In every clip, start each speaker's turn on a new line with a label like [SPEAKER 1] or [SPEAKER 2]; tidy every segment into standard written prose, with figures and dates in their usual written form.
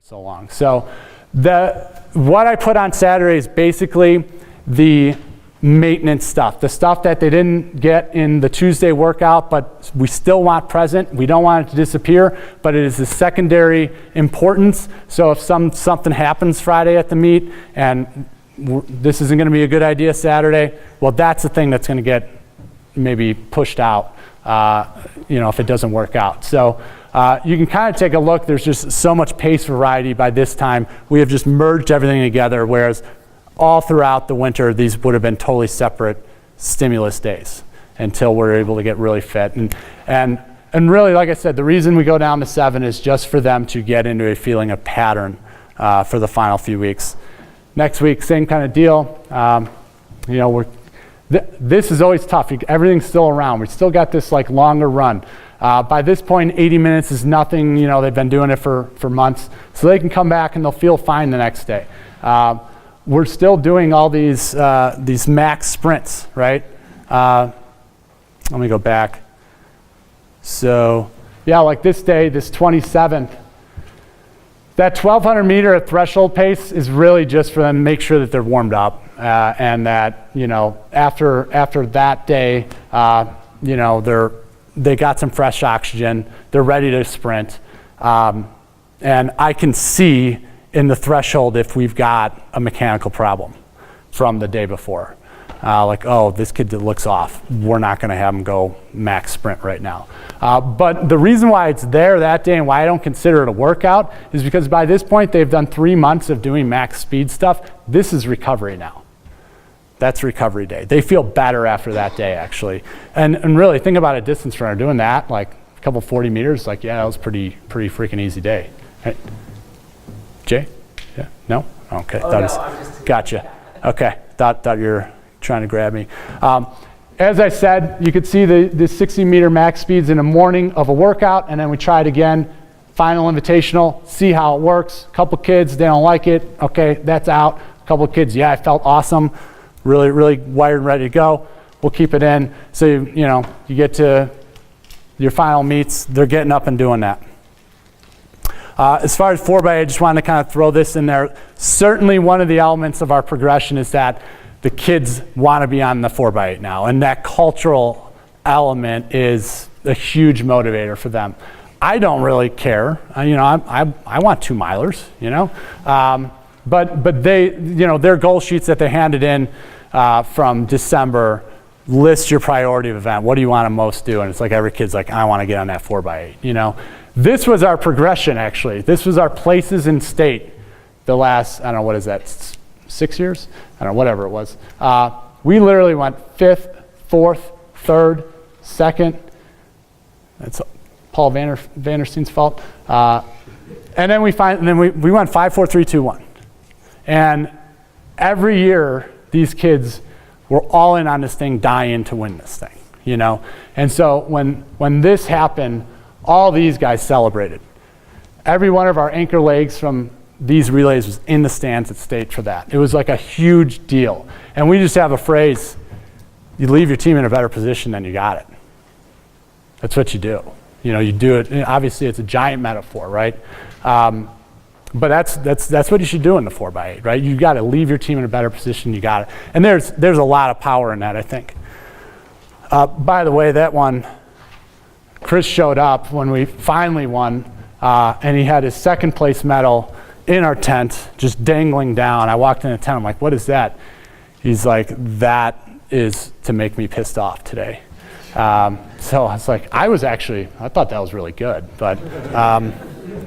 [SPEAKER 1] so long. So what I put on Saturday is basically the maintenance stuff, the stuff that they didn't get in the Tuesday workout, but we still want present. We don't want it to disappear, but it is a secondary importance. So if something happens Friday at the meet and this isn't going to be a good idea Saturday, well, that's the thing that's going to get maybe pushed out, if it doesn't work out. So you can kind of take a look. There's just so much pace variety by this time. We have just merged everything together, whereas all throughout the winter, these would have been totally separate stimulus days until we're able to get really fit. And really, like I said, the reason we go down to 7 is just for them to get into a feeling of pattern for the final few weeks. Next week, same kind of deal. This is always tough. Everything's still around. We still got this like longer run. By this point, 80 minutes is nothing. They've been doing it for months. So they can come back and they'll feel fine the next day. We're still doing all these max sprints, right? Let me go back. So yeah, like this day, this 27th, that 1,200 meter at threshold pace is really just for them to make sure that they're warmed up and that, after that day, they got some fresh oxygen, they're ready to sprint. And I can see in the threshold if we've got a mechanical problem from the day before. This kid looks off. We're not going to have him go max sprint right now. But the reason why it's there that day and why I don't consider it a workout is because by this point they've done 3 months of doing max speed stuff. This is recovery now. That's recovery day. They feel better after that day, actually. And really, think about a distance runner doing that, like a couple 40 meters, that was pretty freaking easy day. Right? Jay? Yeah? No? Okay. Gotcha. Okay. Thought you were trying to grab me. As I said, you could see the 60 meter max speeds in the morning of a workout, and then we try it again, final invitational, see how it works. A couple kids, they don't like it. Okay, that's out. A couple kids, yeah, I felt awesome. Really, really wired and ready to go. We'll keep it in. So, you get to your final meets, they're getting up and doing that. As far as 4x8, I just wanted to kind of throw this in there. Certainly one of the elements of our progression is that the kids want to be on the 4x8 now, and that cultural element is a huge motivator for them. I don't really care. I want 2 milers, but they, their goal sheets that they handed in from December list your priority of event. What do you want to most do? And it's like every kid's like, I want to get on that 4x8. This was our progression, actually. This was our places in state the last, I don't know, what is that, 6 years? I don't know, whatever it was. We literally went 5th, 4th, 3rd, 2nd. That's Paul Vandersteen's fault. And then we went 5, 4, 3, 2, 1. And every year, these kids were all in on this thing, dying to win this thing, And so when this happened, all these guys celebrated. Every one of our anchor legs from these relays was in the stands at state for that. It was like a huge deal. And we just have a phrase, you leave your team in a better position than you got it. That's what you do. You do it, obviously it's a giant metaphor, right? But that's what you should do in the 4x8, right? You got to leave your team in a better position. You got it, and there's a lot of power in that, I think. By the way, that one, Chris showed up when we finally won, and he had his 2nd place medal in our tent, just dangling down. I walked in the tent. I'm like, "What is that?" He's like, "That is to make me pissed off today." So I was like, I thought that was really good, but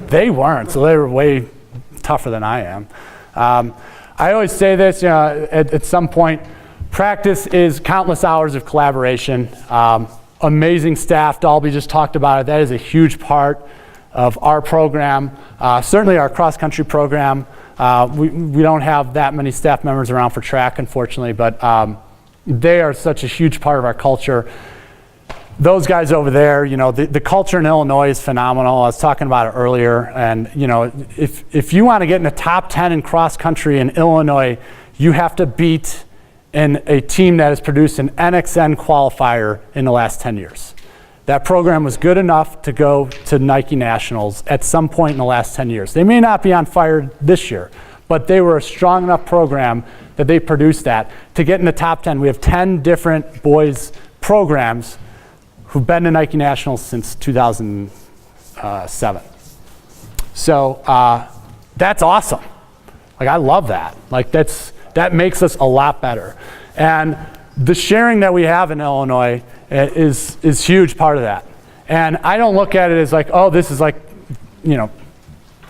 [SPEAKER 1] they weren't. So they were way tougher than I am. I always say this, at some point, practice is countless hours of collaboration. Amazing staff. Dalby just talked about it. That is a huge part of our program. Certainly our cross-country program. We don't have that many staff members around for track, unfortunately, but they are such a huge part of our culture. Those guys over there, the culture in Illinois is phenomenal. I was talking about it earlier, and if you want to get in the top 10 in cross country in Illinois, you have to beat a team that has produced an NXN qualifier in the last 10 years. that program was good enough to go to Nike Nationals at some point in the last 10 years. They may not be on fire this year, but they were a strong enough program that they produced that. To get in the top 10, we have 10 different boys programs who've been to Nike Nationals since 2007. So that's awesome. Like, I love that. Like, that makes us a lot better. And the sharing that we have in Illinois is huge part of that. And I don't look at it as like, oh, this is like, you know,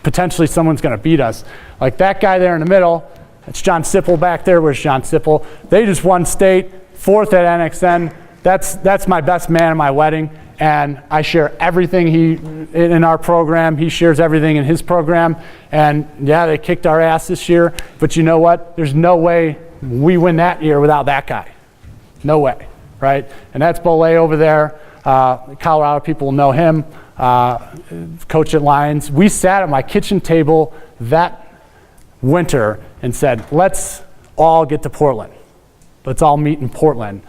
[SPEAKER 1] potentially someone's going to beat us. Like that guy there in the middle, that's John Sipple back there. Where's John Sipple? They just won state, 4th at NXN. That's my best man at my wedding. And I share everything in our program. He shares everything in his program. And yeah, they kicked our ass this year. But you know what? There's no way we win that year without that guy. No way, right? And that's Bolay over there. Colorado people will know him. Coach at Lions. We sat at my kitchen table that winter and said, let's all get to Portland. Let's all meet in Portland.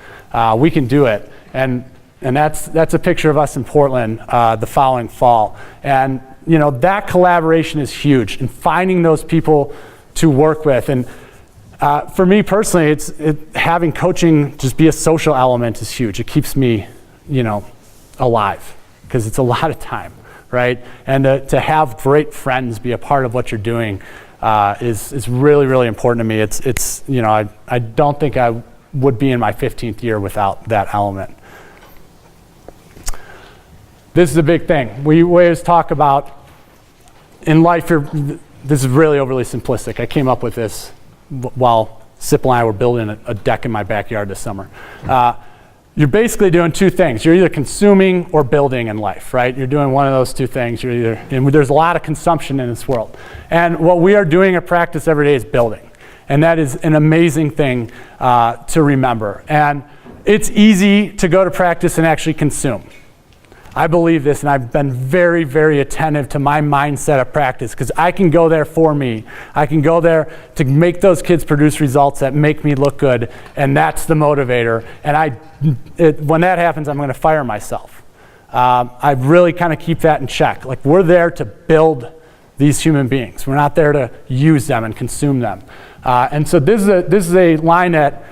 [SPEAKER 1] We can do it. And that's a picture of us in Portland the following fall. And you know, that collaboration is huge, and finding those people to work with. And for me personally, having coaching just be a social element is huge. It keeps me, you know, alive, because it's a lot of time, right? And to have great friends be a part of what you're doing is really, really important to me. It's you know, I don't think I would be in my 15th year without that element. This is a big thing. We always talk about in life. This is really overly simplistic. I came up with this while Sipple and I were building a deck in my backyard this summer. You're basically doing two things. You're either consuming or building in life, right? You're doing one of those two things. And there's a lot of consumption in this world. And what we are doing at practice every day is building. And that is an amazing thing to remember. And it's easy to go to practice and actually consume. I believe this, and I've been very, very attentive to my mindset of practice, because I can go there for me. I can go there to make those kids produce results that make me look good, and that's the motivator. And when that happens, I'm going to fire myself. I really kind of keep that in check. Like, we're there to build these human beings. We're not there to use them and consume them. And so this is a line that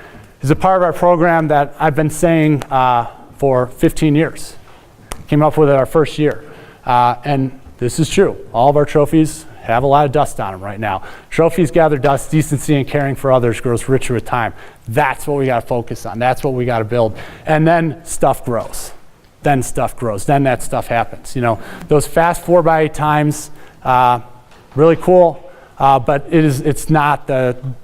[SPEAKER 1] is a part of our program that I've been saying for 15 years. Came up with it our first year. And this is true. All of our trophies have a lot of dust on them right now. Trophies gather dust. Decency and caring for others grows richer with time. That's what we got to focus on. That's what we got to build. And then stuff grows. Then stuff grows. Then that stuff happens. You know, those fast 4x8 times, really cool. But it's not the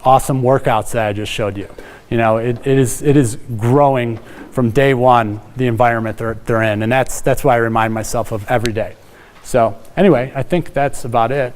[SPEAKER 1] awesome workouts that I just showed you. You know, it is growing from day one, the environment they're in, and that's why I remind myself of every day. So anyway, I think that's about it.